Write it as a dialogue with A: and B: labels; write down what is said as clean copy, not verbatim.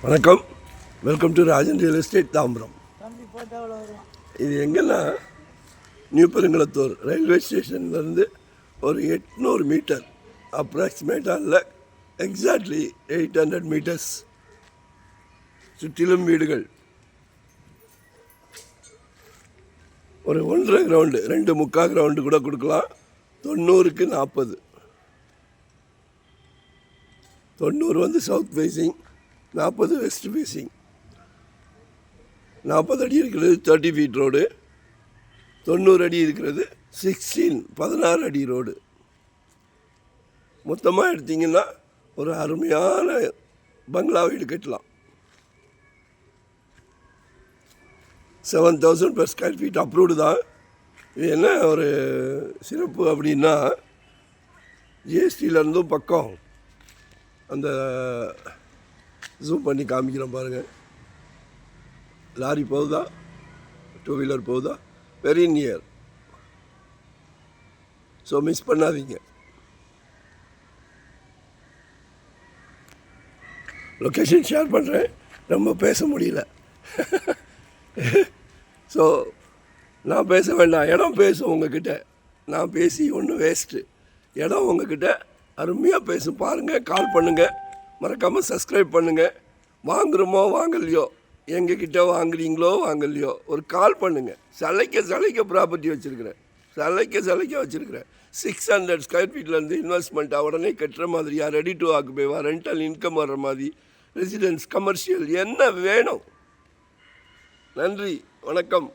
A: வணக்கம், welcome to Rajan real estate Tambaram. இது எங்கன்னா நியூ பெருங்குளத்தூர் ரயில்வே ஸ்டேஷன்லேருந்து ஒரு 800 மீட்டர் அப்ராக்சிமேட்டாக இல்லை, எக்ஸாக்ட்லி 800 மீட்டர்ஸ். சுற்றிலும் வீடுகள். ஒரு 1.5 கிரவுண்டு, 2.25 கிரவுண்டு கூட கொடுக்கலாம். 90க்கு 40. 90 வந்து சவுத் ஃபேஸிங், 40 வெஸ்ட் ஃபேஸிங். 40 அடி இருக்கிறது 30 ஃபீட் ரோடு, 90 அடி இருக்கிறது 16 அடி ரோடு. மொத்தமாக எடுத்திங்கன்னா ஒரு அருமையான பங்களா வீடு கட்டலாம். 7,000 per ஸ்கொயர் ஃபீட் அப்ரூவ்டு தான். இது என்ன ஒரு சிறப்பு அப்படின்னா, ஜிஎஸ்டியிலேருந்தும் பக்கம் அந்த ஜூம் பண்ணி காமிக்கிறோம் பாருங்கள். லாரி போகுதா, 2 வீலர் போகுதா, வெரி நியர். ஸோ மிஸ் பண்ணாதீங்க. லொக்கேஷன் ஷேர் பண்ணுறேன், ரொம்ப பேச முடியல. ஸோ நான் பேச வேண்டாம், இடம் பேசும் உங்ககிட்ட. நான் பேசி ஒன்றும் வேஸ்ட்டு. இடம் உங்ககிட்ட அருமையாக பேசும். பாருங்கள், கால் பண்ணுங்கள், மறக்காமல் சப்ஸ்கிரைப் பண்ணுங்கள். வாங்குகிறோமோ வாங்கலையோ, எங்ககிட்ட வாங்குறீங்களோ வாங்கலையோ, ஒரு கால் பண்ணுங்கள். சலைக்க ப்ராப்பர்ட்டி வச்சுருக்கிறேன், சலைக்க வச்சுருக்கிறேன். 600 ஸ்கொயர் ஃபீட்லேருந்து இன்வெஸ்ட்மெண்ட்டாக உடனே கட்டுற மாதிரியா, ரெடி டு ஆக்குபேவா, ரெண்டல் இன்கம் வர்ற மாதிரி, ரெசிடென்ஸ், கமர்ஷியல், என்ன வேணும்? நன்றி, வணக்கம்.